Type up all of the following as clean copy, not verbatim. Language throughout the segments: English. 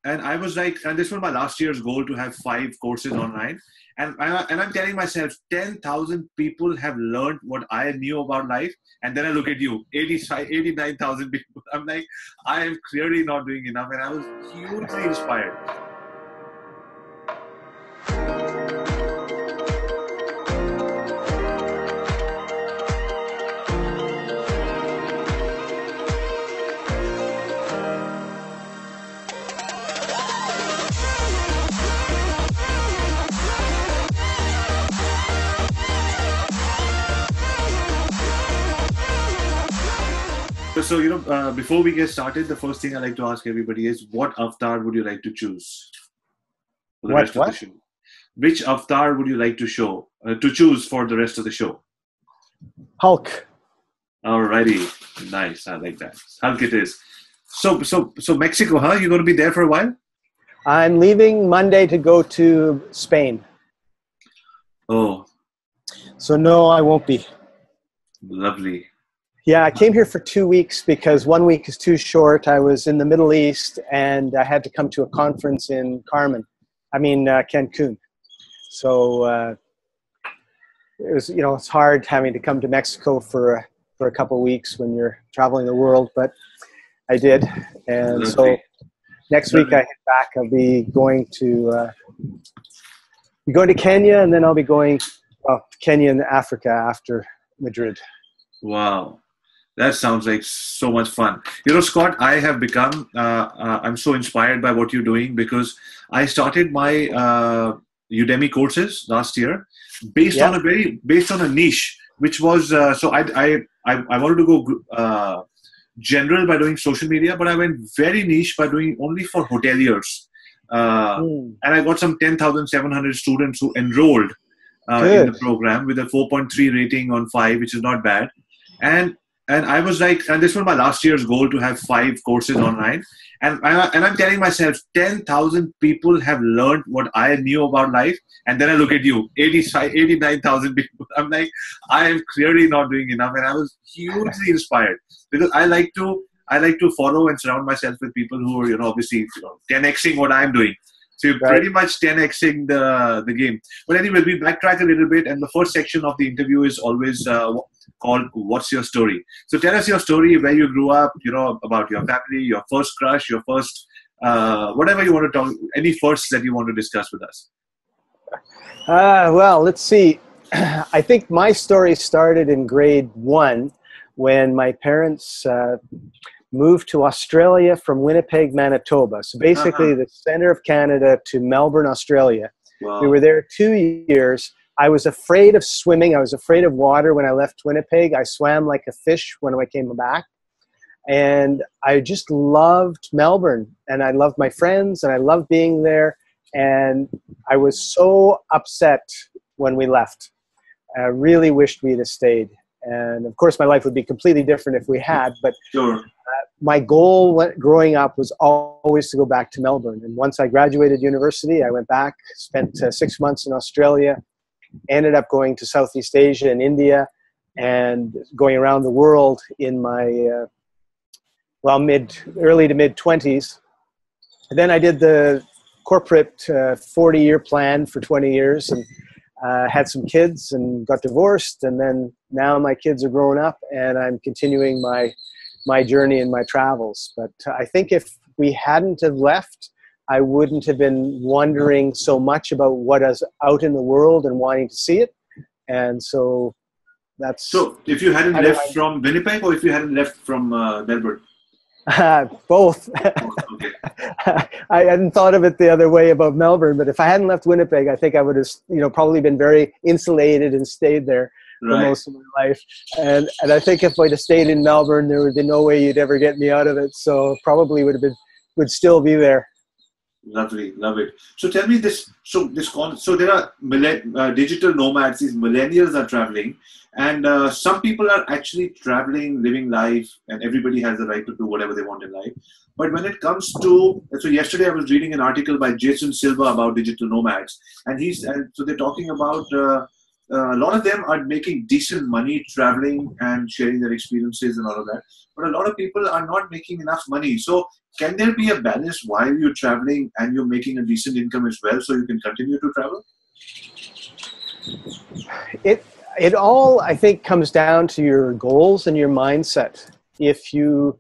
and I was like, and this was my last year's goal to have 5 courses online. And I'm telling myself, 10,000 people have learned what I knew about life. And then I look at you, 89,000 people. I'm like, I am clearly not doing enough. And I was hugely inspired. So, before we get started, the first thing I like to ask everybody is, what avatar would you like to choose for the rest of the show? Which avatar would you like to choose for the rest of the show? Hulk. Alrighty, nice. I like that. Hulk it is. So Mexico, huh? You're going to be there for a while? I'm leaving Monday to go to Spain. Oh. So no, I won't be. Lovely. Yeah, I came here for 2 weeks because 1 week is too short. I was in the Middle East and I had to come to a conference in Cancun. So it was, it's hard having to come to Mexico for a couple of weeks when you're traveling the world, but I did. And so next week I head back. I'll be going to Kenya, and then I'll be going to Kenya and Africa after Madrid. Wow. That sounds like so much fun. Scott, I have become, I'm so inspired by what you're doing, because I started my Udemy courses last year based on a niche, which was, so I wanted to go general by doing social media, but I went very niche by doing only for hoteliers. And I got some 10,700 students who enrolled in the program with a 4.3 rating on 5, which is not bad. And I was like, and this was my last year's goal to have 5 courses online. And I'm telling myself, 10,000 people have learned what I knew about life. And then I look at you, 89,000 people. I'm like, I am clearly not doing enough. And I was hugely inspired, because I like to follow and surround myself with people who are, obviously 10xing what I'm doing. So you're pretty much 10xing the game. But anyway, we backtrack a little bit. And the first section of the interview is always called What's Your Story? So tell us your story, where you grew up, about your family, your first crush, your first, whatever you want to talk, any firsts that you want to discuss with us. Well, let's see. I think my story started in grade 1 when my parents moved to Australia from Winnipeg, Manitoba. So basically the center of Canada to Melbourne, Australia. Wow. We were there 2 years. I was afraid of swimming. I was afraid of water when I left Winnipeg. I swam like a fish when I came back. And I just loved Melbourne. And I loved my friends. And I loved being there. And I was so upset when we left. I really wished we'd have stayed. And of course, my life would be completely different if we had. But my goal growing up was always to go back to Melbourne. And once I graduated university, I went back, spent 6 months in Australia, ended up going to Southeast Asia and India, and going around the world in my early to mid 20s. And then I did the corporate 40-year plan for 20 years, and had some kids and got divorced. And then now my kids are grown up, and I'm continuing my journey and my travels. But I think if we hadn't have left, I wouldn't have been wondering so much about what is out in the world and wanting to see it. And so that's... So if you hadn't left from Winnipeg, or if you hadn't left from Melbourne? Both. Okay. I hadn't thought of it the other way about Melbourne, but if I hadn't left Winnipeg, I think I would have, probably been very insulated and stayed there for most of my life. And I think if I'd have stayed in Melbourne, there would be no way you'd ever get me out of it. So probably would still be there. Lovely, love it. So tell me this. So there are digital nomads. These millennials are traveling, and some people are actually traveling, living life, and everybody has the right to do whatever they want in life. But when it comes to, so yesterday I was reading an article by Jason Silva about digital nomads, and so they're talking about a lot of them are making decent money traveling and sharing their experiences and all of that. But a lot of people are not making enough money. So can there be a balance while you're traveling and you're making a decent income as well, so you can continue to travel? It all, I think, comes down to your goals and your mindset. If you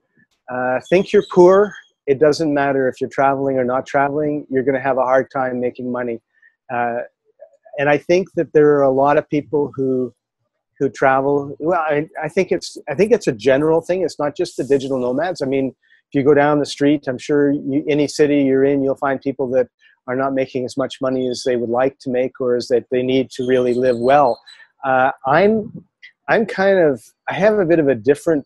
think you're poor, it doesn't matter if you're traveling or not traveling, you're going to have a hard time making money. And I think that there are a lot of people who travel. Well, I think it's a general thing. It's not just the digital nomads. I mean, if you go down the street, I'm sure any city you're in, you'll find people that are not making as much money as they would like to make, or as that they need to really live well. I'm kind of, I have a bit of a different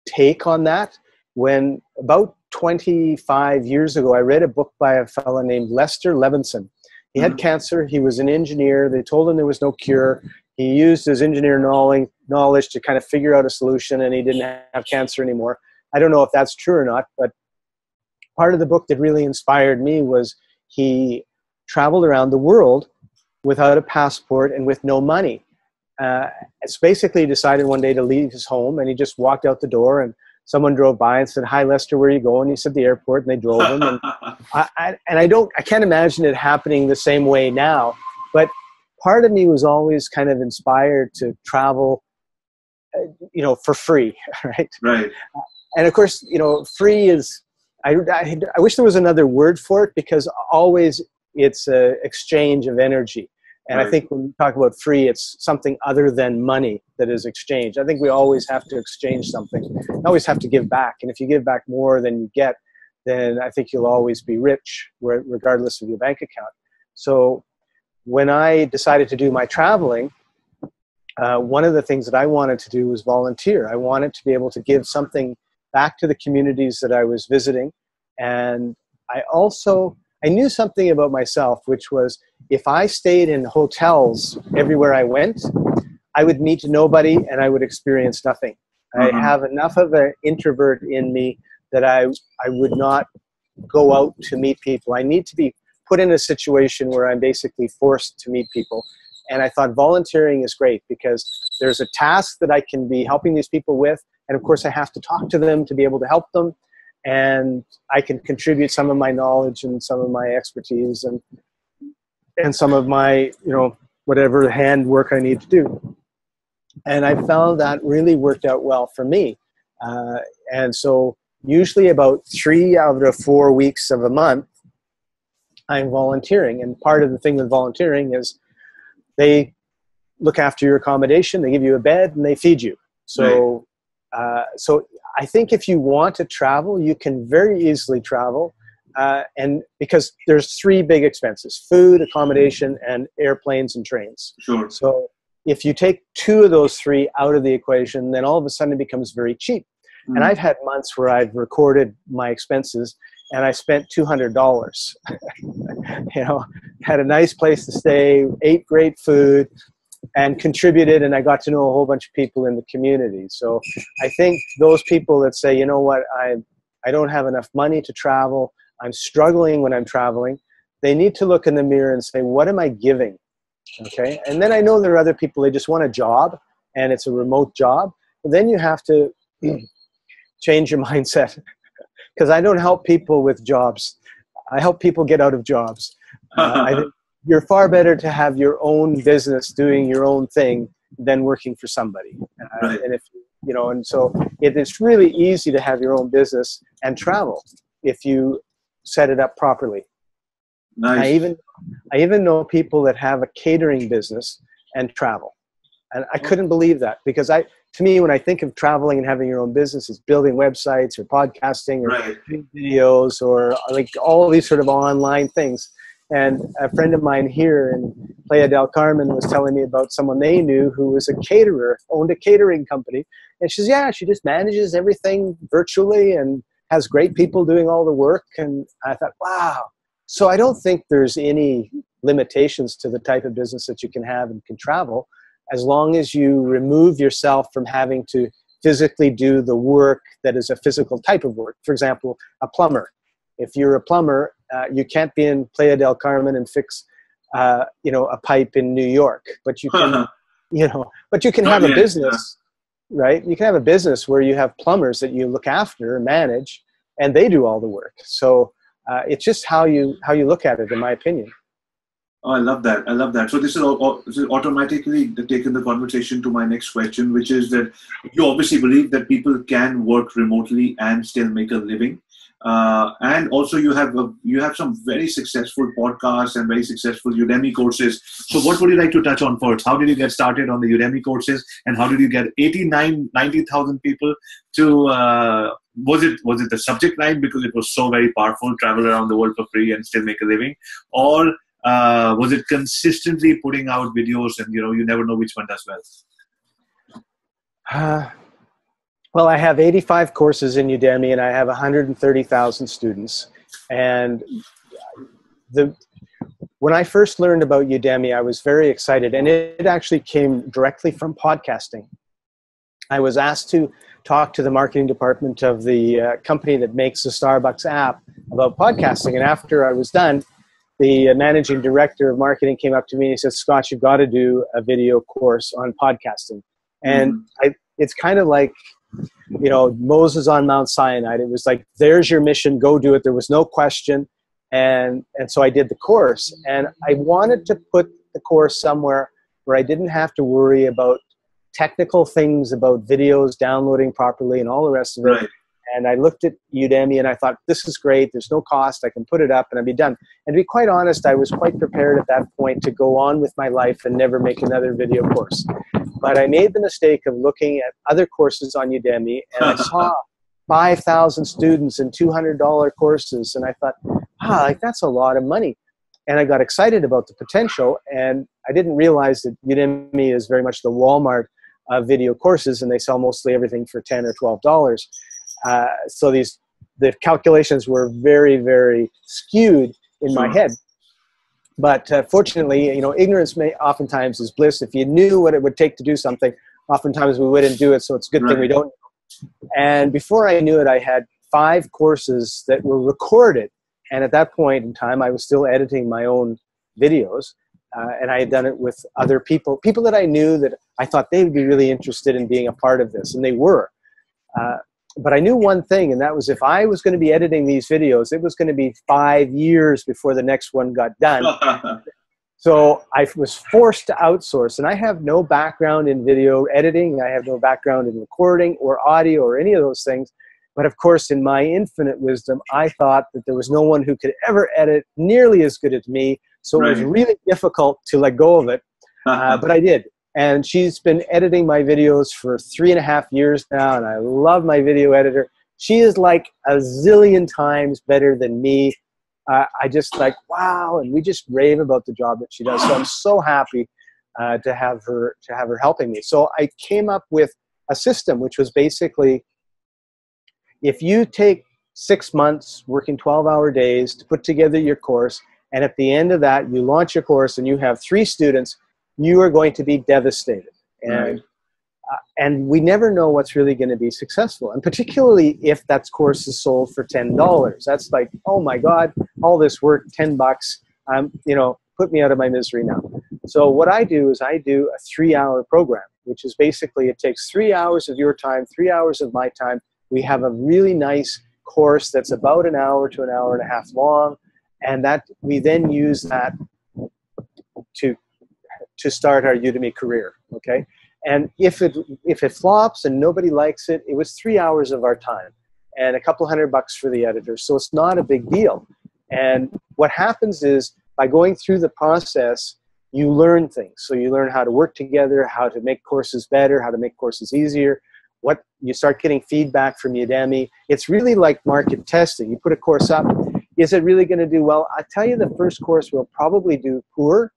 take on that. When about 25 years ago, I read a book by a fellow named Lester Levinson. He had cancer. He was an engineer. They told him there was no cure. He used his engineer knowledge to kind of figure out a solution, and he didn't have cancer anymore. I don't know if that's true or not, but part of the book that really inspired me was he traveled around the world without a passport and with no money. It's basically decided one day to leave his home, and he just walked out the door, and someone drove by and said, "Hi, Lester, where are you going?" He said, "The airport," and they drove him. And I can't imagine it happening the same way now, but part of me was always kind of inspired to travel, for free, right? Right. And of course, free is, I wish there was another word for it, because always it's an exchange of energy. And right. I think when we talk about free, it's something other than money that is exchanged. I think we always have to exchange something. You always have to give back. And if you give back more than you get, then I think you'll always be rich, regardless of your bank account. So when I decided to do my traveling, one of the things that I wanted to do was volunteer. I wanted to be able to give something back to the communities that I was visiting. And I knew something about myself, which was if I stayed in hotels everywhere I went, I would meet nobody and I would experience nothing. I have enough of an introvert in me that I would not go out to meet people. I need to be put in a situation where I'm basically forced to meet people. And I thought volunteering is great, because there's a task that I can be helping these people with. And of course I have to talk to them to be able to help them. And I can contribute some of my knowledge and some of my expertise and some of my, whatever hand work I need to do. And I found that really worked out well for me. And so usually about 3 out of 4 weeks of a month, I'm volunteering. And part of the thing with volunteering is they look after your accommodation, they give you a bed, and they feed you. So, so I think if you want to travel, you can very easily travel. And because there's 3 big expenses: food, accommodation, and airplanes and trains. Sure. So if you take 2 of those 3 out of the equation, then all of a sudden it becomes very cheap. And I've had months where I've recorded my expenses and I spent $200, had a nice place to stay, ate great food, and contributed, and I got to know a whole bunch of people in the community. So I think those people that say, you know what, I don't have enough money to travel, I'm struggling when I'm traveling, they need to look in the mirror and say, what am I giving? Okay. And then I know there are other people, they just want a job and it's a remote job. But then you have to change your mindset, because I don't help people with jobs. I help people get out of jobs. I think you're far better to have your own business doing your own thing than working for somebody. Right. And if, and so it's really easy to have your own business and travel if you set it up properly. Nice. I even know people that have a catering business and travel. And I couldn't believe that, because to me, when I think of traveling and having your own business, it's building websites or podcasting or doing videos or like all these sort of online things. And a friend of mine here in Playa del Carmen was telling me about someone they knew who was a caterer, owned a catering company. And she says, yeah, she just manages everything virtually and has great people doing all the work. And I thought, wow. So I don't think there's any limitations to the type of business that you can have and can travel, as long as you remove yourself from having to physically do the work that is a physical type of work. For example, a plumber. If you're a plumber, you can't be in Playa del Carmen and fix a pipe in New York, but you can, but you can have a business, right? You can have a business where you have plumbers that you look after and manage, and they do all the work. So it's just how you look at it, in my opinion. Oh, I love that. I love that. So this is automatically taken the conversation to my next question, which is that you obviously believe that people can work remotely and still make a living. And also you have some very successful podcasts and very successful Udemy courses. So what would you like to touch on first? How did you get started on the Udemy courses, and how did you get 90,000 people to, was it the subject line because it was so very powerful, travel around the world for free and still make a living, or was it consistently putting out videos and you never know which one does well? Well, I have 85 courses in Udemy, and I have 130,000 students. And when I first learned about Udemy, I was very excited, and it actually came directly from podcasting. I was asked to talk to the marketing department of the company that makes the Starbucks app about podcasting, and after I was done, the managing director of marketing came up to me and he said, "Scott, you've got to do a video course on podcasting." And it's kind of like, Moses on Mount Sinai. It was like, there's your mission, go do it. There was no question. And so I did the course, and I wanted to put the course somewhere where I didn't have to worry about technical things, about videos downloading properly and all the rest of it. Right. And I looked at Udemy and I thought, this is great. There's no cost. I can put it up and I'll be done. And to be quite honest, I was quite prepared at that point to go on with my life and never make another video course. But I made the mistake of looking at other courses on Udemy, and I saw 5,000 students and $200 courses. And I thought, that's a lot of money. And I got excited about the potential. And I didn't realize that Udemy is very much the Walmart of video courses, and they sell mostly everything for $10 or $12. So the calculations were very, very skewed in my head. But fortunately, ignorance oftentimes is bliss. If you knew what it would take to do something, oftentimes we wouldn't do it. So it's a good thing we don't know. And before I knew it, I had 5 courses that were recorded. And at that point in time, I was still editing my own videos. And I had done it with other people that I knew that I thought they would be really interested in being a part of this. And they were. But I knew one thing, and that was if I was going to be editing these videos, it was going to be 5 years before the next one got done. So I was forced to outsource, and I have no background in video editing. I have no background in recording or audio or any of those things. But of course, in my infinite wisdom, I thought that there was no one who could ever edit nearly as good as me. So it was really difficult to let go of it. But I did. And she's been editing my videos for 3.5 years now, and I love my video editor. She is like a zillion times better than me. I just like, wow, and we just rave about the job that she does. So I'm so happy to have her helping me. So I came up with a system which was basically, if you take 6 months working 12-hour days to put together your course, and at the end of that you launch your course and you have 3 students, you are going to be devastated. And we never know what's really going to be successful. And particularly if that course is sold for $10. That's like, oh my God, all this work, $10. Put me out of my misery now. So what I do is I do a 3-hour program, which is basically, it takes 3 hours of your time, 3 hours of my time. We have a really nice course that's about an hour to an hour and a half long. And that we then use that to start our Udemy career, okay? And if it flops and nobody likes it, it was 3 hours of our time and a couple $100 for the editor. So it's not a big deal. And what happens is, by going through the process, you learn things. So you learn how to work together, how to make courses better, how to make courses easier. You start getting feedback from Udemy. It's really like market testing. You put a course up. Is it really going to do well? I tell you, the first course will probably do poor,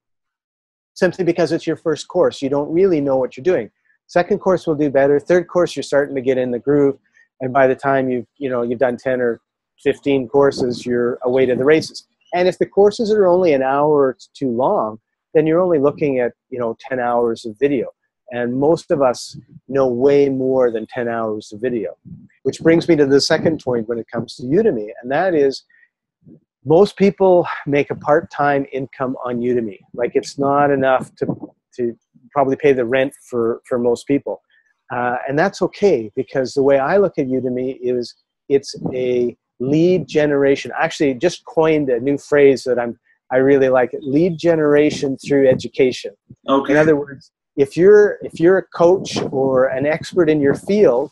simply because it's your first course. You don't really know what you're doing. Second course will do better. Third course, you're starting to get in the groove. And by the time you've done 10 or 15 courses, you're away to the races. And if the courses are only an hour or too long, then you're only looking at 10 hours of video. And most of us know way more than 10 hours of video. Which brings me to the second point when it comes to Udemy, and that is, most people make a part-time income on Udemy. Like, it's not enough to probably pay the rent for most people. And that's okay, because the way I look at Udemy is it's a lead generation. Actually, just coined a new phrase that I really like it: lead generation through education. Okay. In other words, if you're a coach or an expert in your field,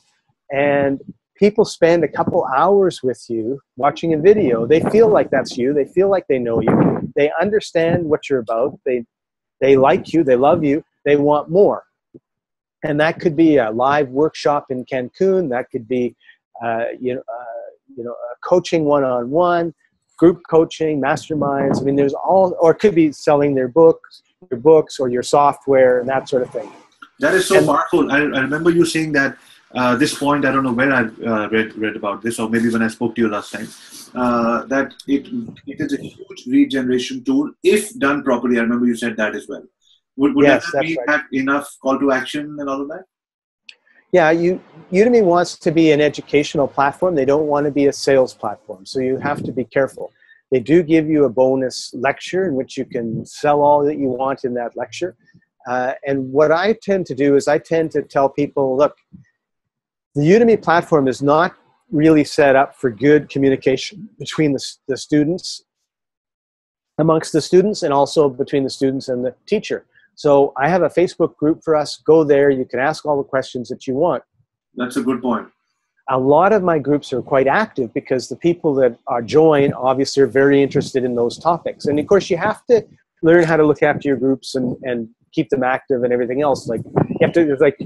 and people spend a couple hours with you watching a video, they feel like that's you. They feel like they know you. They understand what you're about. They like you. They love you. They want more. And that could be a live workshop in Cancun. That could be, coaching one-on-one, group coaching, masterminds. I mean, there's all, or it could be selling your books or your software and that sort of thing. That is so powerful. I remember you saying that this point. I don't know where I read about this, or maybe when I spoke to you last time. That it is a huge lead generation tool if done properly. I remember you said that as well. Would yes, that be have enough call to action and all of that? Yeah, Udemy wants to be an educational platform. They don't want to be a sales platform. So you have to be careful. They do give you a bonus lecture in which you can sell all that you want in that lecture. And what I tend to do is I tend to tell people, look, the Udemy platform is not really set up for good communication between the students, amongst the students, and also between the students and the teacher. So I have a Facebook group for us. Go there. You can ask all the questions that you want. That's a good point. A lot of my groups are quite active because the people that are joined obviously are very interested in those topics. And of course, you have to learn how to look after your groups and keep them active and everything else. Like, you have to, it's like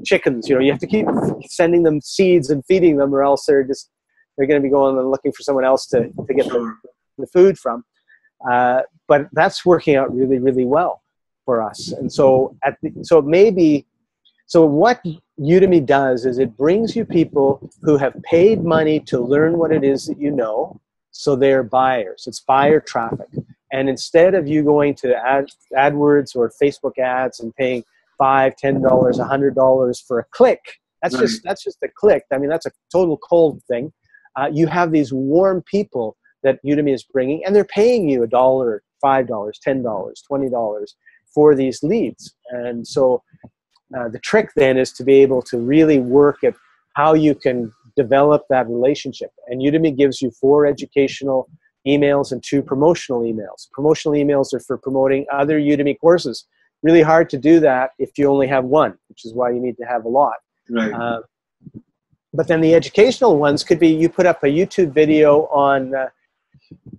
chickens, you have to keep sending them seeds and feeding them, or else they're going to be going and looking for someone else to get the food from. But that's working out really, really well for us. And so so what Udemy does is it brings you people who have paid money to learn what it is that you know. So they're buyers. It's buyer traffic. And instead of you going to AdWords or Facebook ads and paying $5, $10, $100 for a click, that's just a click. I mean, that's a total cold thing. You have these warm people that Udemy is bringing, and they're paying you $1, $5, $10, $20 for these leads. And so the trick then is to be able to really work at how you can develop that relationship. And Udemy gives you 4 educational emails and 2 promotional emails. Promotional emails are for promoting other Udemy courses. Really hard to do that if you only have 1, which is why you need to have a lot. Right. But then the educational ones could be, you put up a YouTube video on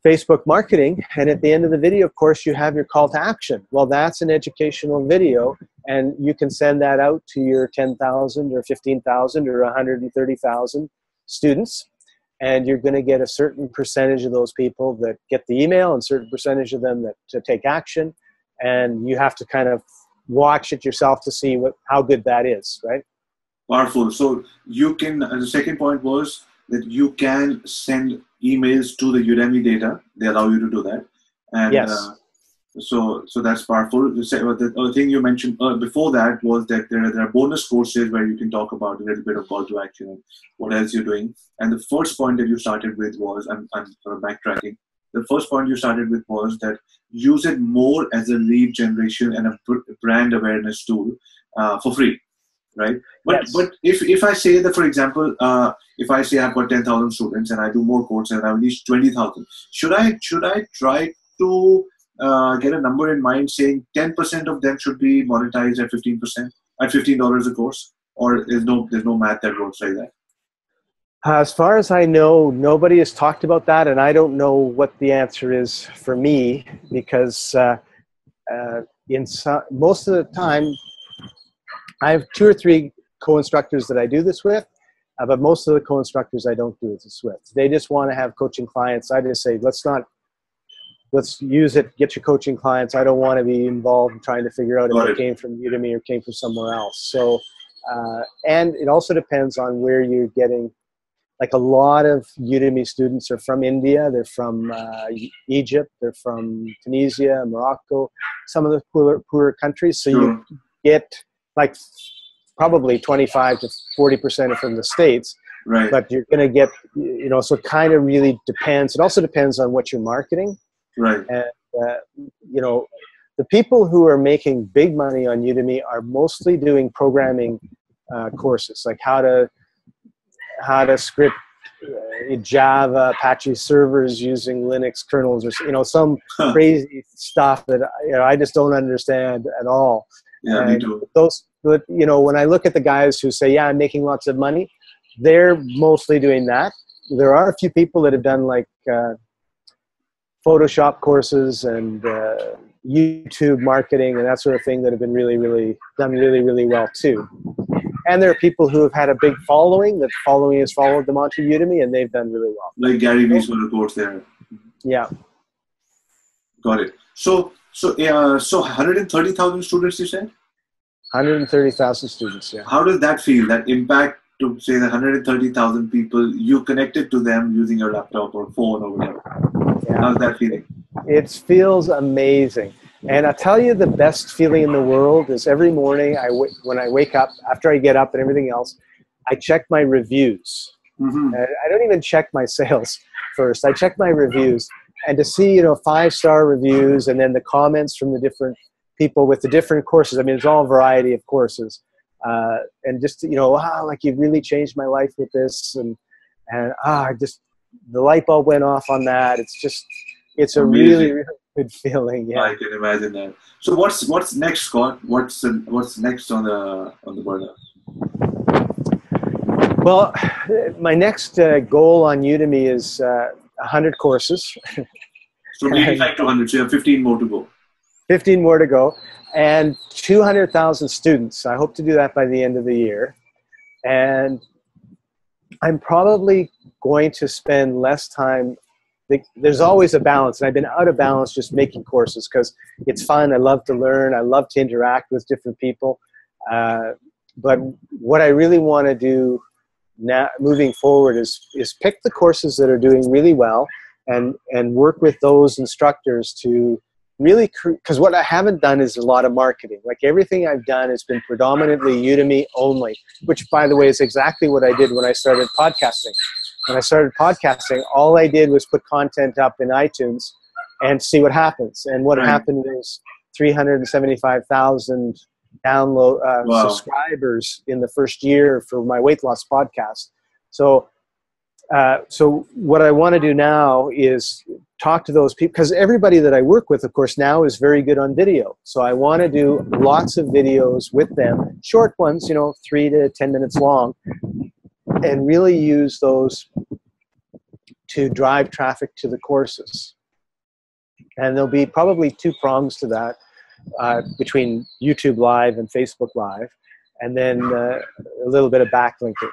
Facebook marketing, and at the end of the video, of course, you have your call to action. Well, that's an educational video, and you can send that out to your 10,000 or 15,000 or 130,000 students, and you're going to get a certain percentage of those people that get the email and a certain percentage of them that to take action, and you have to kind of watch it yourself to see how good that is, right? Powerful. So you can, the second point was that you can send emails to the Udemy data. They allow you to do that. And yes. So that's powerful. The other thing you mentioned before that was that there are bonus courses where you can talk about a little bit of call to action and what else you're doing. And the first point that you started with was, I'm sort of backtracking. The first point you started with was that use it more as a lead generation and a brand awareness tool for free. Right. But yes. But if I say that, for example, if I say I've got 10,000 students and I do more courses and I've reached 20,000, should I try to get a number in mind saying 10% of them should be monetized at 15%, at $15 a course, or there's no math that works like that? As far as I know, nobody has talked about that, and I don't know what the answer is for me, because most of the time, I have 2 or 3 co-instructors that I do this with, but most of the co-instructors I don't do this with. They just want to have coaching clients. I just say, let's use it, get your coaching clients. I don't want to be involved in trying to figure out if it came from Udemy or came from somewhere else. So, and it also depends on where you're getting. Like, a lot of Udemy students are from India, they're from Egypt, they're from Tunisia, Morocco, some of the poorer countries. So you get like probably 25 to 40% are from the States. Right. but you're going to get, so it kind of really depends. It also depends on what you're marketing. Right. And, the people who are making big money on Udemy are mostly doing programming courses, like how to script Java, Apache servers using Linux kernels, or some crazy stuff that I just don't understand at all. Yeah, and me too. But when I look at the guys who say, "Yeah, I'm making lots of money," they're mostly doing that. There are a few people that have done like Photoshop courses and YouTube marketing and that sort of thing that have been really well too. And there are people who have had a big following. That following has followed them onto Udemy, and they've done really well. Like Gary Vee's got a course there. Yeah. Got it. So 130,000 students, you said? 130,000 students. Yeah. How does that feel? That impact to say the 130,000 people, you connected to them using your laptop or phone or whatever. Yeah. How's that feeling? It feels amazing. And I'll tell you, the best feeling in the world is every morning when I wake up, after I get up and everything else, I check my reviews. Mm-hmm. I don't even check my sales first. I check my reviews. And to see, 5-star reviews and then the comments from the different people with the different courses. I mean, it's all a variety of courses. And just, wow, like you've really changed my life with this. And the light bulb went off on that. It's a really, really good feeling. Yeah. I can imagine that. So what's next, Scott? What's next on the burner? Well, my next goal on Udemy is 100 courses. So 85 to 100. So you have 15 more to go. 15 more to go, and 200,000 students. I hope to do that by the end of the year. And I'm probably going to spend less time. There's always a balance, and I've been out of balance just making courses because it's fun. I love to learn. I love to interact with different people. But what I really want to do now, moving forward, is pick the courses that are doing really well and work with those instructors to really, because what I haven't done is a lot of marketing. Like everything I've done has been predominantly Udemy only, which, by the way, is exactly what I did when I started podcasting. When I started podcasting, all I did was put content up in iTunes and see what happens. And what happened was 375,000 subscribers in the first year for my weight loss podcast. So what I want to do now is talk to those people, because everybody that I work with, of course, now is very good on video. So I want to do lots of videos with them, short ones, 3 to 10 minutes long, and really use those to drive traffic to the courses. And there'll be probably 2 prongs to that, between YouTube Live and Facebook Live, and then a little bit of backlinking.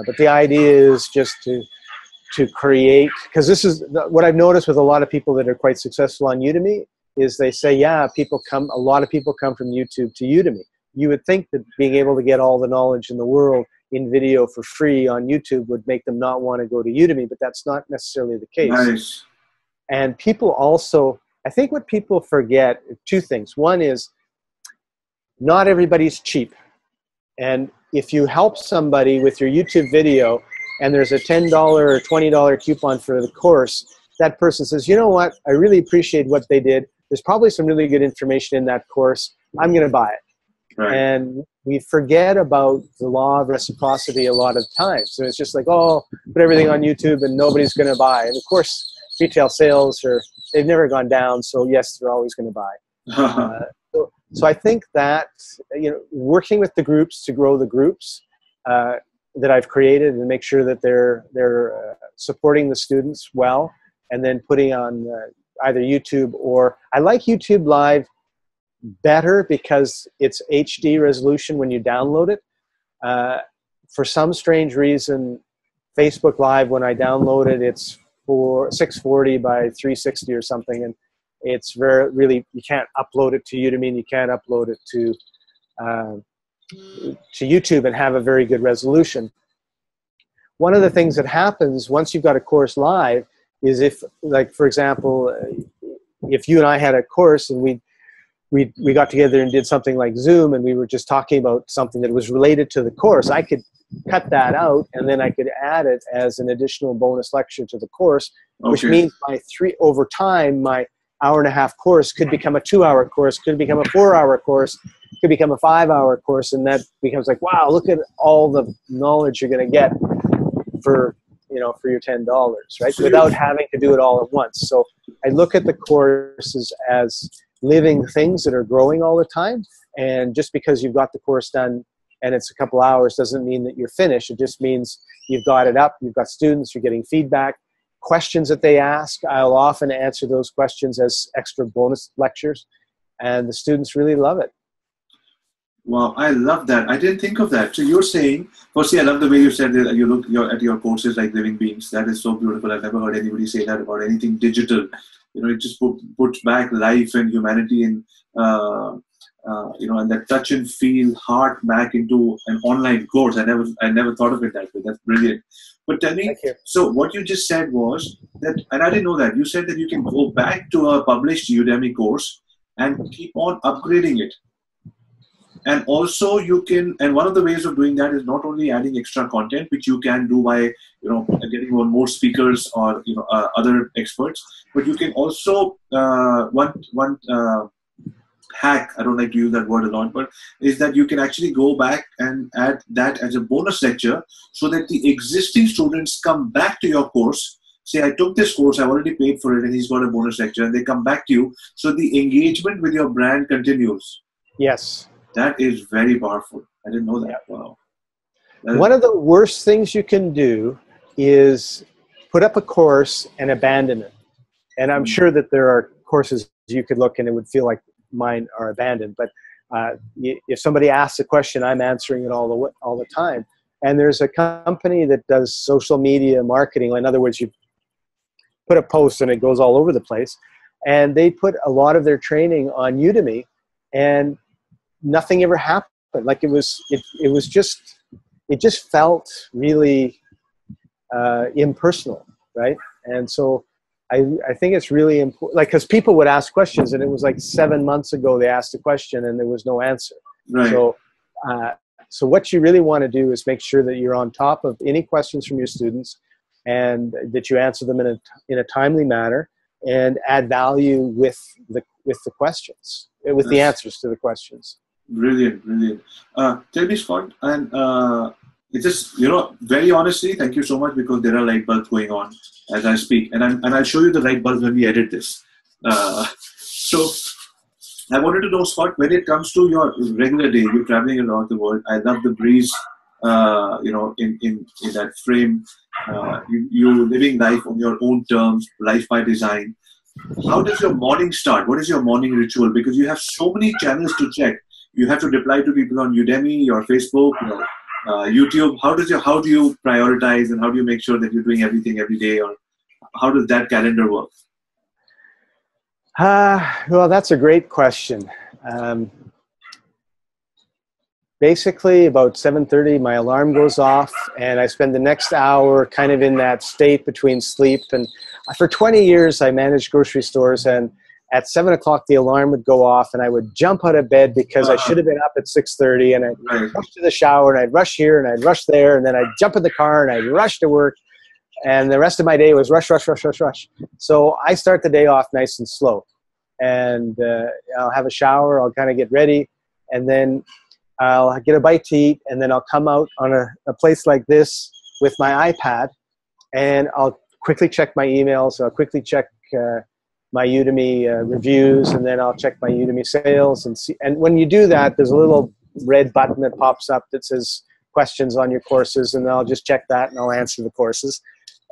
But the idea is just to create, because this is what I've noticed with a lot of people that are quite successful on Udemy, is they say, yeah, a lot of people come from YouTube to Udemy. You would think that being able to get all the knowledge in the world in video for free on YouTube would make them not want to go to Udemy, but that's not necessarily the case. Nice. And people also, I think what people forget, 2 things. One is not everybody's cheap. And if you help somebody with your YouTube video and there's a $10 or $20 coupon for the course, that person says, you know what, I really appreciate what they did. There's probably some really good information in that course. I'm going to buy it. Right. And we forget about the law of reciprocity a lot of times. So it's just like, oh, put everything on YouTube and nobody's going to buy. And of course, retail sales they've never gone down. So yes, they're always going to buy. So I think that, working with the groups to grow the groups that I've created and make sure that they're supporting the students well, and then putting on either YouTube or, I like YouTube Live better because it's HD resolution when you download it. For some strange reason, Facebook Live, when I download it, it's for 640 by 360 or something, and it's really, you can't upload it to Udemy and you can't upload it to YouTube and have a very good resolution. One of the things that happens once you've got a course live is if, like, for example, if you and I had a course and we got together and did something like Zoom and we were just talking about something that was related to the course, I could cut that out, and then I could add it as an additional bonus lecture to the course, which means over time, my hour-and-a-half course could become a 2-hour course, could become a 4-hour course, could become a 5-hour course, and that becomes like, wow, look at all the knowledge you're going to get for your $10, right? Without having to do it all at once. So I look at the courses as living things that are growing all the time, and just because you've got the course done and it's a couple hours doesn't mean that you're finished. It just means you've got it up, you've got students, you're getting feedback, questions that they ask. I'll often answer those questions as extra bonus lectures, and the students really love it. Wow, I love that. I didn't think of that. So you're saying, firstly, I love the way you said that you look at your courses like living beings. That is so beautiful. I've never heard anybody say that about anything digital. It just puts back life and humanity and, and that touch and feel heart back into an online course. I never thought of it that way. That's brilliant. But tell me, so what you just said was that, and I didn't know that, you said that you can go back to a published Udemy course and keep on upgrading it. And also you can, and one of the ways of doing that is not only adding extra content, which you can do by, getting on more speakers or, other experts, but you can also, one hack, I don't like to use that word a lot, but is that you can actually go back and add that as a bonus lecture so that the existing students come back to your course, say, I took this course, I've already paid for it, and he's got a bonus lecture, and they come back to you. So the engagement with your brand continues. Yes. That is very powerful. I didn't know that. Wow. One of the worst things you can do is put up a course and abandon it. And I'm sure that there are courses you could look and it would feel like mine are abandoned. But if somebody asks a question, I'm answering it all the time. And there's a company that does social media marketing. In other words, you put a post and it goes all over the place. And they put a lot of their training on Udemy, and nothing ever happened. Like it just felt really impersonal, right? And so I think it's really important, like, because people would ask questions and it was like 7 months ago they asked a question and there was no answer. Right. So what you really want to do is make sure that you're on top of any questions from your students and that you answer them in a timely manner and add value with the questions, with the answers to the questions. Brilliant, brilliant. Tell me, Scott, and it's just, very honestly, thank you so much, because there are light bulbs going on as I speak, and I'll show you the light bulbs when we edit this. So I wanted to know, Scott, when it comes to your regular day, you're traveling around the world. I love the breeze, in that frame. You living life on your own terms, life by design. How does your morning start? What is your morning ritual? Because you have so many channels to check. You have to reply to people on Udemy or Facebook, YouTube. How do you prioritize, and how do you make sure that you're doing everything every day, or how does that calendar work? Well, that's a great question. Basically, about 7:30, my alarm goes off, and I spend the next hour kind of in that state between sleep. And for 20 years, I managed grocery stores, and at 7 o'clock, the alarm would go off, and I would jump out of bed because I should have been up at 6:30, and I'd rush to the shower, and I'd rush here, and I'd rush there, and then I'd jump in the car, and I'd rush to work, and the rest of my day was rush, rush, rush, rush, rush. So I start the day off nice and slow, and I'll have a shower, I'll kind of get ready, and then I'll get a bite to eat, and then I'll come out on a place like this with my iPad, and I'll quickly check my emails, I'll quickly check my Udemy reviews, and then I'll check my Udemy sales and see. And when you do that, there's a little red button that pops up that says questions on your courses, and I'll just check that and I'll answer the courses.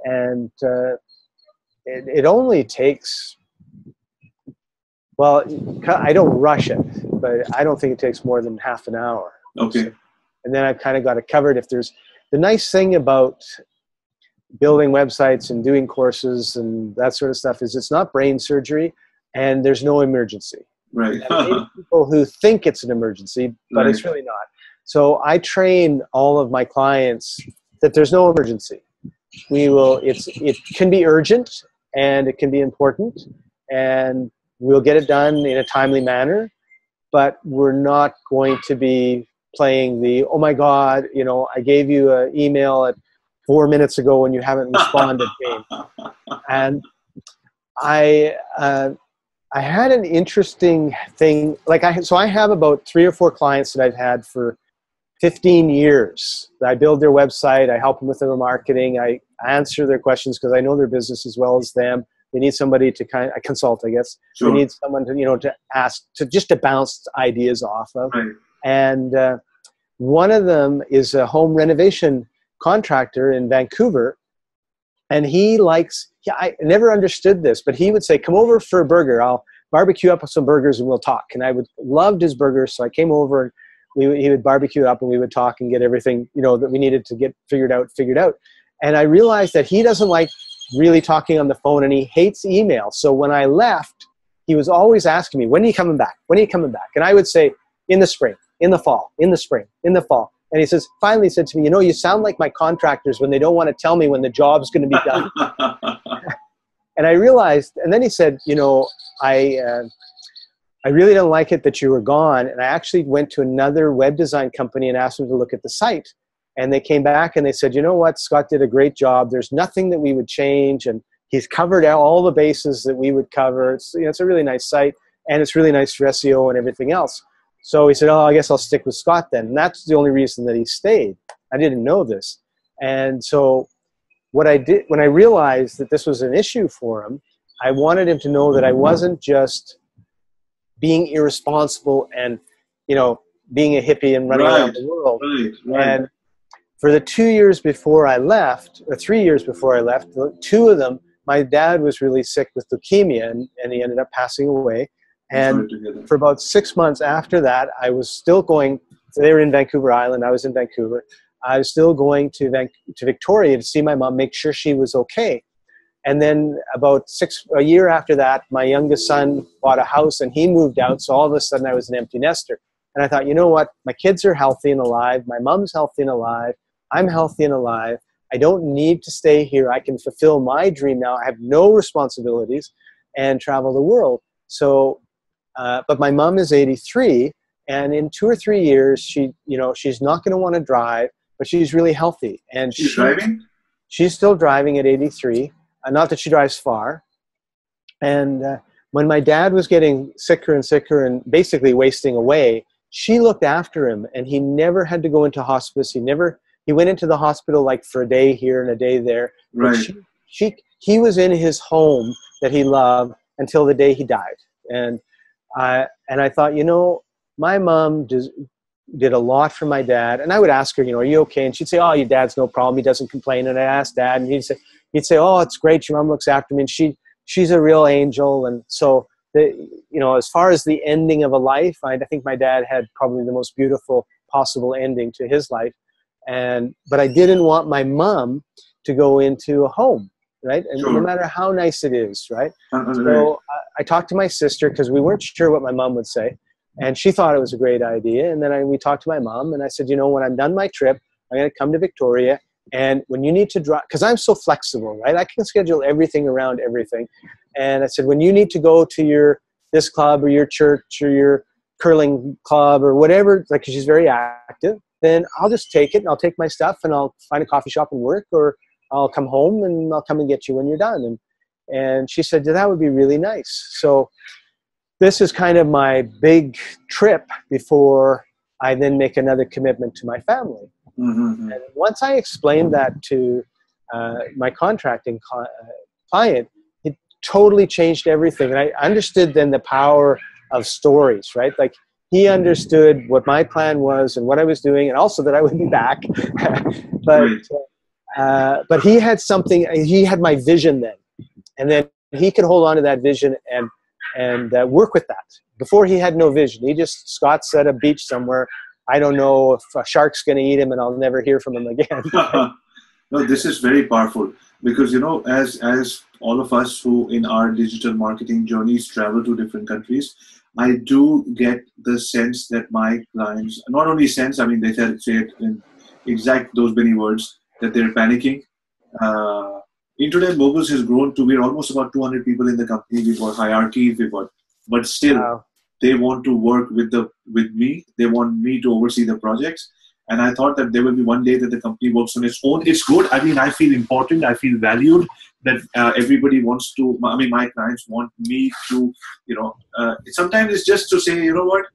And it only takes, well, I don't rush it, but I don't think it takes more than half an hour. Okay. So, and then I've kind of got it covered. If there's, the nice thing about building websites and doing courses and that sort of stuff is it's not brain surgery, and there's no emergency. Right. People who think it's an emergency, but it's really not. So I train all of my clients that there's no emergency. It can be urgent and it can be important, and we'll get it done in a timely manner, but we're not going to be playing the, oh my God, you know, I gave you an email at 4 minutes ago and you haven't responded game. And I had an interesting thing. Like so I have about 3 or 4 clients that I've had for 15 years. I build their website. I help them with their marketing. I answer their questions because I know their business as well as them. They need somebody to I consult, I guess. Sure. They need someone to, you know, to ask, to bounce ideas off of. Right. And one of them is a home renovation contractor in Vancouver. And he likes, I never understood this, but he would say, come over for a burger. I'll barbecue up some burgers and we'll talk. And I loved his burgers. So I came over and he would barbecue up and we would talk and get everything, you know, that we needed to get figured out. And I realized that he doesn't like really talking on the phone and he hates email. So when I left, he was always asking me, when are you coming back? When are you coming back? And I would say, in the spring, in the fall, in the spring, in the fall. And he says, finally said to me, you know, you sound like my contractors when they don't want to tell me when the job's going to be done. And I realized, and then he said, you know, I really don't like it that you were gone. And I actually went to another web design company and asked them to look at the site. And they came back and they said, you know what, Scott did a great job. There's nothing that we would change. And he's covered all the bases that we would cover. It's, you know, it's a really nice site and it's really nice for SEO and everything else. So he said, oh, I guess I'll stick with Scott then. And that's the only reason that he stayed. I didn't know this. And so what I did, when I realized that this was an issue for him, I wanted him to know that I wasn't just being irresponsible and, you know, being a hippie and running around the world. Right. And for the 2 years before I left, or 3 years before I left, 2 of them, my dad was really sick with leukemia and he ended up passing away. And for about 6 months after that, I was still going, so they were in Vancouver Island, I was in Vancouver. I was still going to Victoria to see my mom, make sure she was okay. And then about a year after that, my youngest son bought a house and he moved out. So all of a sudden I was an empty nester. And I thought, you know what? My kids are healthy and alive. My mom's healthy and alive. I'm healthy and alive. I don't need to stay here. I can fulfill my dream now. I have no responsibilities and travel the world. So, but my mom is 83 and in 2 or 3 years, she's not going to want to drive, but she's really healthy. And she's driving? She's still driving at 83. Not that she drives far. And when my dad was getting sicker and sicker and basically wasting away, she looked after him and he never had to go into hospice. He went into the hospital like for a day here and a day there. Right. He was in his home that he loved until the day he died. And I thought, you know, my mom did a lot for my dad. And I would ask her, you know, are you okay? And she'd say, oh, your dad's no problem. He doesn't complain. And I asked Dad and he'd say, oh, it's great. Your mom looks after me. And she's a real angel. And so, you know, as far as the ending of a life, I think my dad had probably the most beautiful possible ending to his life. But I didn't want my mom to go into a home, right? And no matter how nice it is, right? So I talked to my sister because we weren't sure what my mom would say. And she thought it was a great idea. And then we talked to my mom and I said, you know, when I'm done my trip, I'm going to come to Victoria. And when you need to drive, because I'm so flexible, right? I can schedule everything around everything. And I said, when you need to go to this club or your church or your curling club or whatever, like she's very active, then I'll just take it and I'll take my stuff and I'll find a coffee shop and work, or I'll come home and I'll come and get you when you're done. And she said, that would be really nice. So this is kind of my big trip before I then make another commitment to my family. Mm-hmm. And once I explained that to my contracting client, it totally changed everything. And I understood then the power of stories, right? Like he understood what my plan was and what I was doing, and also that I would be back. But he had something. He had my vision then, and then he could hold on to that vision and work with that. Before he had no vision. Scott's at a beach somewhere. I don't know if a shark's going to eat him and I'll never hear from him again. No, this is very powerful because, you know, as all of us who in our digital marketing journeys travel to different countries, I do get the sense that my clients, not only sense, I mean, they say it in exact those many words, that they're panicking. Internet Moguls has grown to, we're almost about 200 people in the company. We've got hierarchies, but still, wow. they want to work with me. They want me to oversee the projects. And I thought that there will be one day that the company works on its own. It's good. I mean, I feel important. I feel valued. That everybody wants to. I mean, my clients want me to. Sometimes it's just to say, you know what,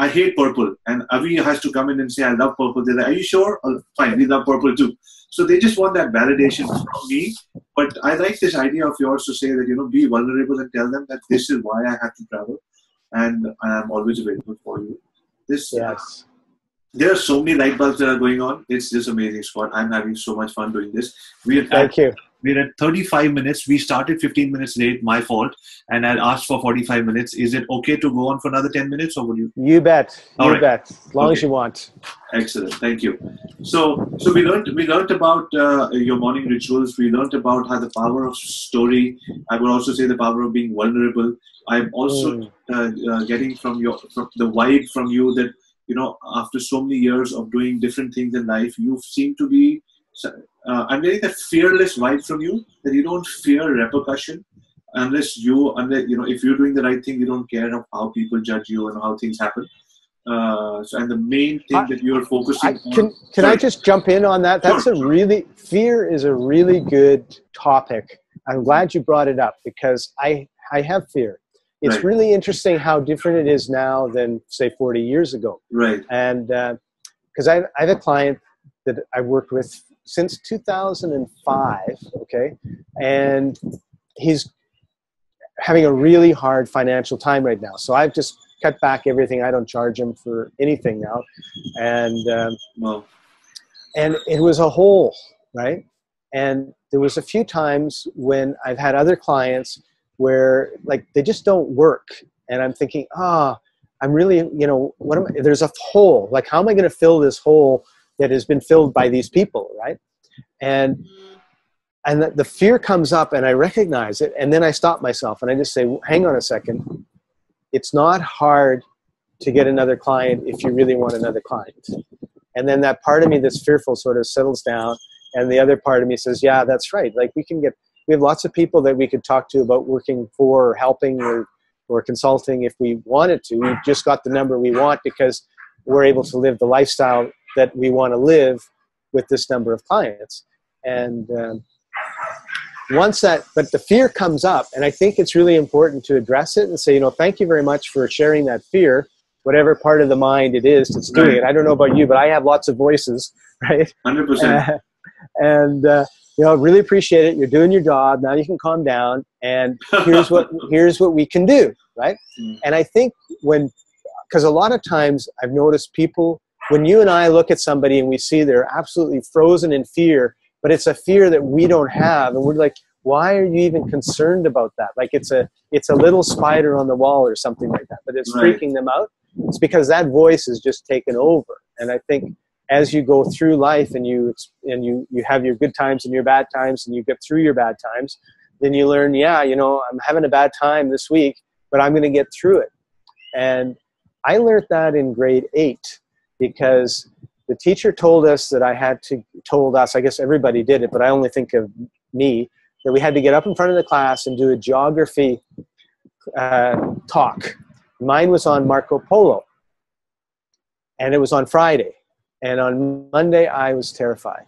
I hate purple, and Avi has to come in and say, I love purple. They're like, are you sure? Oh, fine, we love purple too. So they just want that validation from me. But I like this idea of yours to say that, be vulnerable and tell them that this is why I have to travel, and I'm always available for you. Yes. There are so many light bulbs that are going on. It's just amazing, Scott. I'm having so much fun doing this. Thank you. We're at 35 minutes. We started 15 minutes late, my fault. And I asked for 45 minutes. Is it okay to go on for another 10 minutes or will you? You bet. You bet. As long as Okay. you want. Excellent. Thank you. So we learned about your morning rituals. We learned about how the power of story. I would also say the power of being vulnerable. I'm also getting from the vibe from you that, after so many years of doing different things in life, you seem to be, I'm getting that fearless vibe from you, that you don't fear repercussion unless if you're doing the right thing, you don't care how people judge you and how things happen. And the main thing that you're focusing on. Can I just jump in on that? That's fear is a really good topic. I'm glad you brought it up because I have fear. It's really interesting how different it is now than, say, 40 years ago. Right. And because I have a client that I've worked with since 2005, okay? And he's having a really hard financial time right now. So I've just cut back everything. I don't charge him for anything now. And and it was a hole, right? And there was a few times when I've had other clients where they just don't work. And I'm thinking, I'm really, there's a hole. How am I going to fill this hole that has been filled by these people, right? And the fear comes up and I recognize it. And then I stop myself and I just say, hang on a second. It's not hard to get another client if you really want another client. And then that part of me that's fearful sort of settles down. And the other part of me says, yeah, that's right. We have lots of people that we could talk to about working for or helping or consulting if we wanted to. We've just got the number we want because we're able to live the lifestyle that we want to live with this number of clients. And but the fear comes up, and I think it's really important to address it and say, thank you very much for sharing that fear, whatever part of the mind it is that's doing it. I don't know about you, but I have lots of voices, right? 100%. And really appreciate it. You're doing your job. Now you can calm down. And here's what we can do, right? And I think because a lot of times I've noticed people, when you and I look at somebody and we see they're absolutely frozen in fear, but it's a fear that we don't have, and we're like, why are you even concerned about that? It's a little spider on the wall or something like that, but it's freaking them out. It's because that voice is just taken over. And I think as you go through life and you have your good times and your bad times and you get through your bad times, then you learn, I'm having a bad time this week, but I'm going to get through it. And I learned that in grade 8 because the teacher told us that I guess everybody did it, but I only think of me, that we had to get up in front of the class and do a geography talk. Mine was on Marco Polo, and it was on Friday. And on Monday, I was terrified.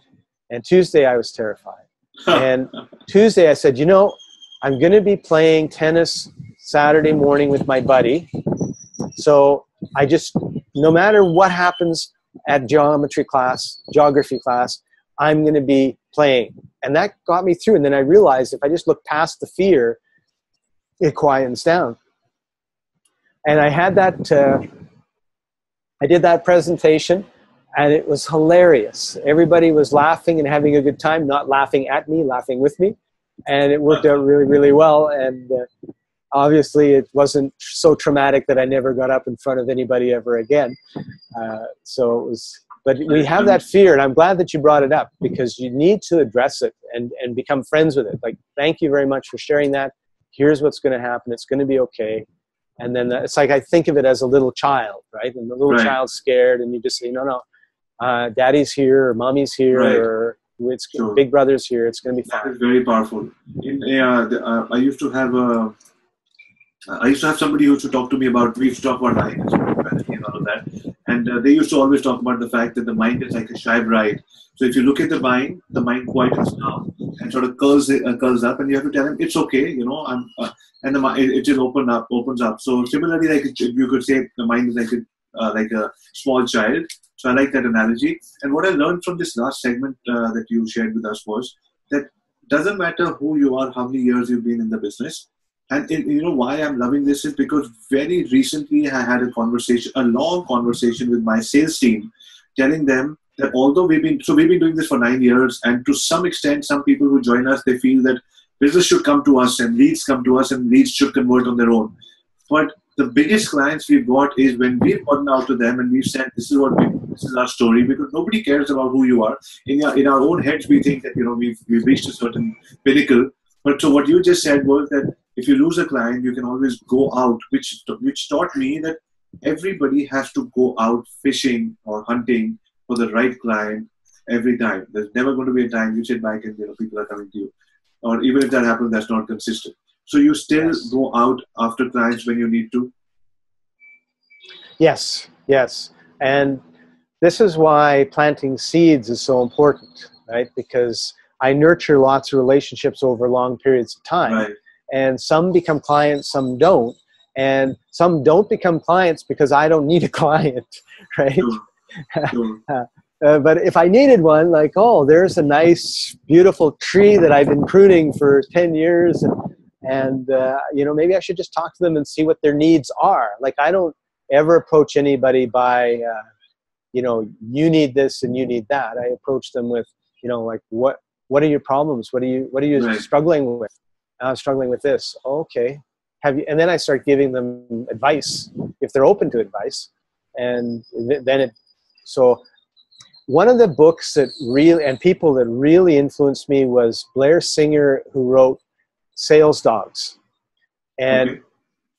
And Tuesday, I was terrified. And Tuesday, I said, I'm going to be playing tennis Saturday morning with my buddy. So no matter what happens at geography class, I'm going to be playing. And that got me through. And then I realized if I just look past the fear, it quiets down. And I had I did that presentation. And it was hilarious. Everybody was laughing and having a good time, not laughing at me, laughing with me. And it worked out really, really well. And obviously it wasn't so traumatic that I never got up in front of anybody ever again. But we have that fear, and I'm glad that you brought it up because you need to address it and become friends with it. Thank you very much for sharing that. Here's what's going to happen. It's going to be okay. And then it's I think of it as a little child, right? And the little child's scared, and you just say, no. Daddy's here, or mommy's here, or big brother's here. It's going to be fine. That is very powerful. I used to have I used to have somebody who used to talk to me about, we used to talk about mind and all of that. And they used to always talk about the fact that the mind is like a shy bride. So if you look at the mind quietens down and sort of curls up, and you have to tell him, it's okay, and it just opens up. So similarly, like you could say the mind is like a small child. So I like that analogy. And what I learned from this last segment that you shared with us was that doesn't matter who you are, how many years you've been in the business. And why I'm loving this is because very recently I had a long conversation with my sales team, telling them that although we've been doing this for 9 years, and to some extent, some people who join us, they feel that business should come to us and leads come to us and leads should convert on their own. But the biggest clients we've got is when we've gotten out to them and we've said, this is our story, because nobody cares about who you are. In our own heads, we think that, we've reached a certain pinnacle. But so what you just said was that if you lose a client, you can always go out, which taught me that everybody has to go out fishing or hunting for the right client every time. There's never going to be a time you sit back and people are coming to you. Or even if that happens, that's not consistent. So you still go out after clients when you need to? Yes. And this is why planting seeds is so important, right? Because I nurture lots of relationships over long periods of time. Right. And some become clients, some don't. And some don't become clients because I don't need a client, right? Sure. But if I needed one, like, oh, there's a nice, beautiful tree that I've been pruning for 10 years. And maybe I should just talk to them and see what their needs are. Like, I don't ever approach anybody by, you need this and you need that. I approach them with, like, what are your problems? What are you Right. struggling with? I'm struggling with this. Okay. And then I start giving them advice if they're open to advice. And so one of the books that really, and people that really influenced me was Blair Singer, who wrote Sales Dogs. And Okay.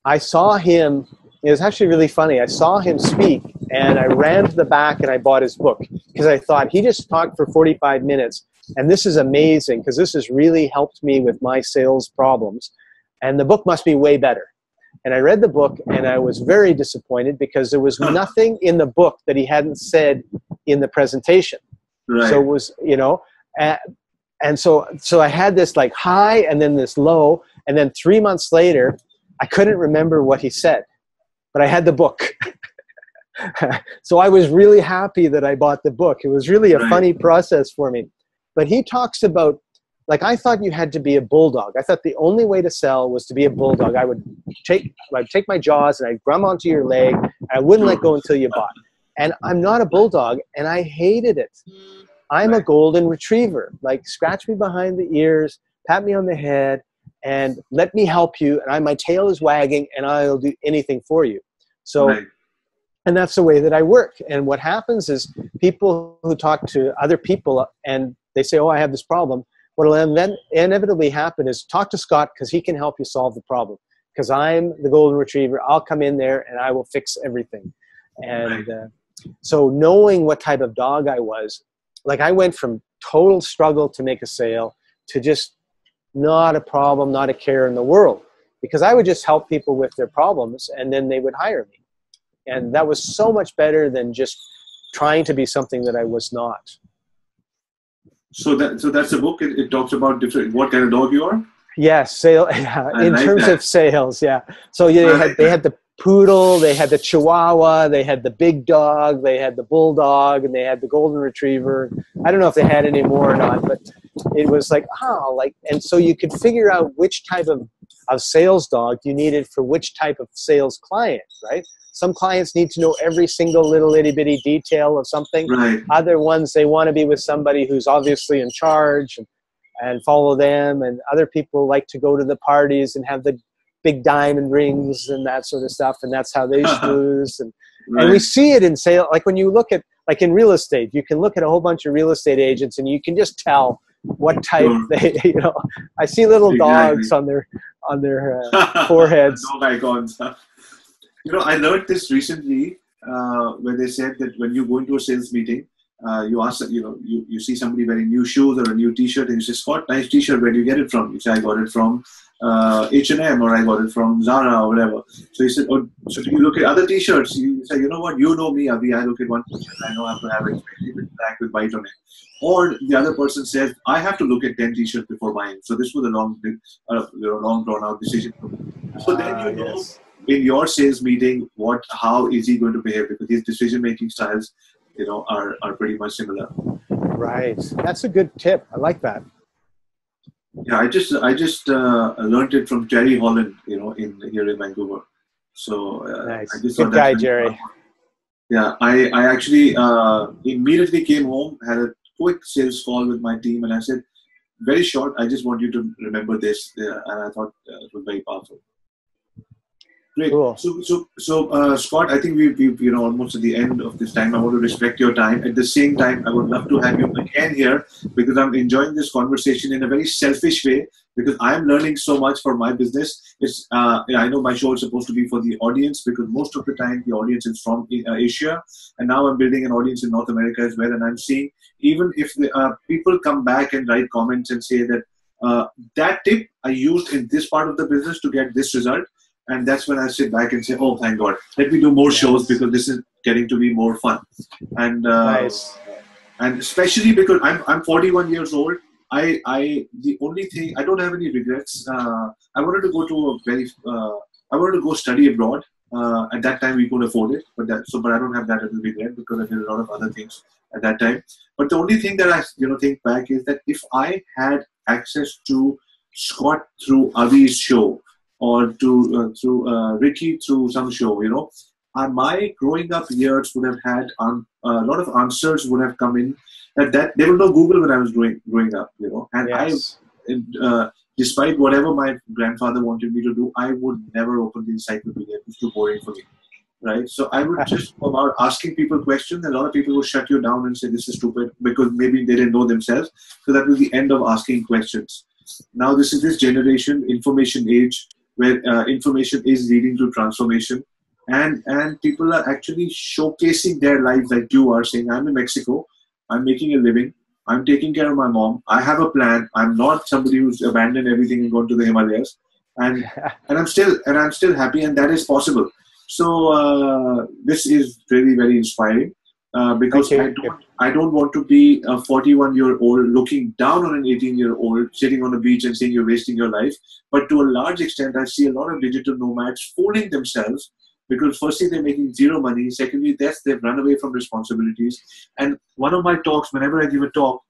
I saw him, it was actually really funny. I saw him speak and I ran to the back and I bought his book because I thought he just talked for 45 minutes. And this is amazing because this has really helped me with my sales problems. And the book must be way better. And I read the book and I was very disappointed because there was nothing in the book that he hadn't said in the presentation. Right. So it was, and so I had this like high and then this low. And then 3 months later, I couldn't remember what he said, but I had the book. So I was really happy that I bought the book. It was really a funny process for me. But he talks about, like, I thought you had to be a bulldog. I thought the only way to sell was to be a bulldog. I'd take my jaws and I'd grum onto your leg. And I wouldn't let go until you bought. And I'm not a bulldog, and I hated it. I'm a golden retriever. Like, scratch me behind the ears, pat me on the head, and let me help you. And my tail is wagging, and I'll do anything for you. So, and that's the way that I work. And what happens is people who talk to other people and they say, oh, I have this problem. What will then inevitably happen is talk to Scott because he can help you solve the problem. Because I'm the golden retriever. I'll come in there and I will fix everything. And so knowing what type of dog I was, like, I went from total struggle to make a sale to just not a problem, not a care in the world. Because I would just help people with their problems and then they would hire me. And that was so much better than just trying to be something that I was not. So that's a book. It talks about what kind of dog you are. Yes, in terms of sales, yeah. So they had the poodle, they had the chihuahua, they had the big dog, they had the bulldog, and they had the golden retriever. I don't know if they had any more or not, but it was like, and so you could figure out which type of sales dog you needed for which type of sales client, right? Some clients need to know every single little itty bitty detail of something. Right. Other ones, they want to be with somebody who's obviously in charge and follow them. And other people like to go to the parties and have the big diamond rings and that sort of stuff. And that's how they schmooze. And we see it in sales. Like when you look at, like in real estate, you can look at a whole bunch of real estate agents and you can just tell what type they, I see little dogs on their foreheads. Dog icons. I learned this recently where they said that when you go into a sales meeting, you ask, you see somebody wearing new shoes or a new T-shirt, and you say, Scott, nice T-shirt. Where do you get it from? You say, I got it from H&M, or I got it from Zara or whatever. So he said, oh, so do you look at other t-shirts? He said, you know what, you know me, Avi, I look at one t-shirt, I know I have to have it, especially with black with white on it. Or the other person says, I have to look at 10 t-shirts before buying. So this was a long drawn out decision. So then you know, Yes. in your sales meeting, how is he going to behave? Because his decision-making styles, are pretty much similar. Right. That's a good tip. I like that. Yeah, I just learned it from Jerry Holland, here in Vancouver. So Nice. I just Good thought guy, that's Jerry. yeah, I actually immediately came home, had a quick sales call with my team, and I said, very short, I just want you to remember this, and I thought it was very powerful. Great. Cool. So, Scott, I think we've almost at the end of this time. I want to respect your time. At the same time, I would love to have you again here, because I'm enjoying this conversation in a very selfish way, because I'm learning so much for my business. It's I know my show is supposed to be for the audience, because most of the time the audience is from Asia, and now I'm building an audience in North America as well. And I'm seeing, even if the people come back and write comments and say that that tip I used in this part of the business to get this result. And that's when I sit back and say, oh, thank God, let me do more shows, because this is getting to be more fun. And Nice. and especially because I'm 41 years old. The only thing, I don't have any regrets. I wanted to go to I wanted to go study abroad. At that time we couldn't afford it, but I don't have that as a regret, because I did a lot of other things at that time. But the only thing that I think back is that if I had access to Scott through Avi's show, or through Ricky through some show, my growing up years would have had a lot of answers would have come in. That there was no Google when I was growing up, and Yes. despite whatever my grandfather wanted me to do, I would never open the encyclopedia. It was too boring for me, right? So I would just go about asking people questions, and a lot of people would shut you down and say this is stupid, because maybe they didn't know themselves. So that was the end of asking questions. Now this is this generation, information age, where information is leading to transformation, and people are actually showcasing their lives, like you are saying, I'm in Mexico, I'm making a living, I'm taking care of my mom, I have a plan, I'm not somebody who's abandoned everything and gone to the Himalayas, and I'm still happy, and that is possible. So this is really very inspiring, because I don't want to be a 41-year-old looking down on an 18-year-old sitting on a beach and saying you're wasting your life. But to a large extent, I see a lot of digital nomads fooling themselves, because firstly, they're making zero money. Secondly, they've run away from responsibilities. And one of my talks, whenever I give a talk,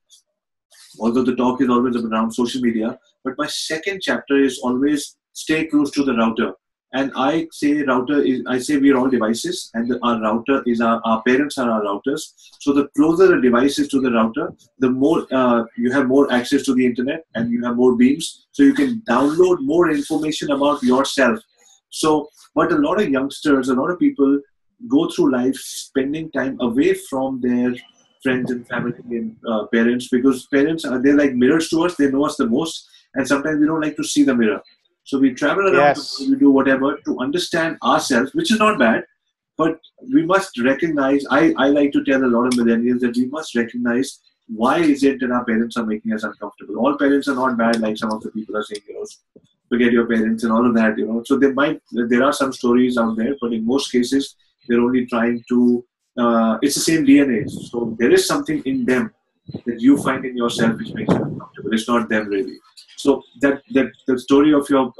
although the talk is always around social media, but my second chapter is always stay close to the router. And I say we're all devices, and our router is our parents are our routers. So the closer the device is to the router, the more you have more access to the internet, and you have more beams. So you can download more information about yourself. So, but a lot of youngsters, a lot of people go through life spending time away from their friends and family and parents, because parents they're like mirrors to us. They know us the most, and sometimes we don't like to see the mirror. So we travel around, we do whatever to understand ourselves, which is not bad, but we must recognize, I like to tell a lot of millennials that we must recognize why is it that our parents are making us uncomfortable. All parents are not bad, like some of the people are saying, forget your parents and all of that, So there are some stories out there, but in most cases, they're only trying to, it's the same DNA. So there is something in them that you find in yourself which makes you uncomfortable. It's not them really. So that the story of your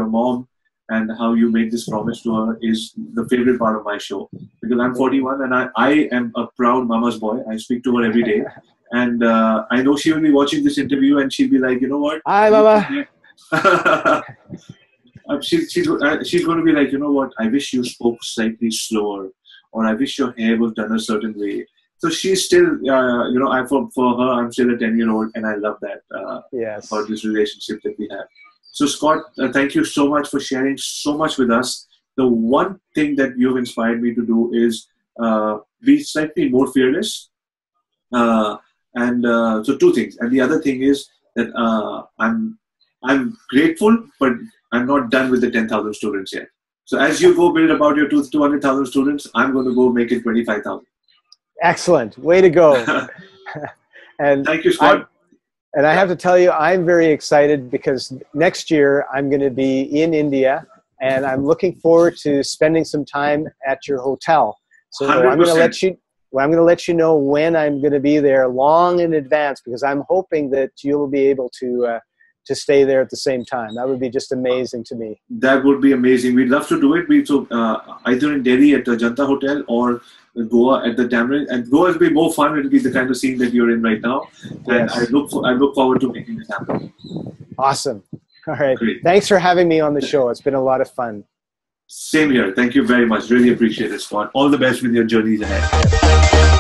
mom and how you made this promise to her is the favorite part of my show, because I'm 41 and I am a proud mama's boy. I speak to her every day, and I know she will be watching this interview and she'll be like, you know what? Hi, mama. She's going to be like, you know what? I wish you spoke slightly slower, or I wish your hair was done a certain way. So she's still, for her, I'm still a 10-year-old, and I love that about this relationship that we have. So Scott, thank you so much for sharing so much with us. The one thing that you've inspired me to do is be slightly more fearless. So two things. And the other thing is that I'm grateful, but I'm not done with the 10,000 students yet. So as you go build about your 200,000 students, I'm going to go make it 25,000. Excellent. Way to go. And thank you, Scott. And I have to tell you, I'm very excited because next year I'm going to be in India, and I'm looking forward to spending some time at your hotel. So 100%. I'm going to let you know when I'm going to be there long in advance, because I'm hoping that you'll be able to stay there at the same time. That would be just amazing to me. That would be amazing. We'd love to do it. Either in Delhi at the Janta Hotel or Goa at the Tamarind. And Goa will be more fun. It'll be the kind of scene that you're in right now. And Yes. I look forward to making this happen. Awesome. All right. Great. Thanks for having me on the show. It's been a lot of fun. Same here. Thank you very much. Really appreciate it, Scott. All the best with your journeys ahead.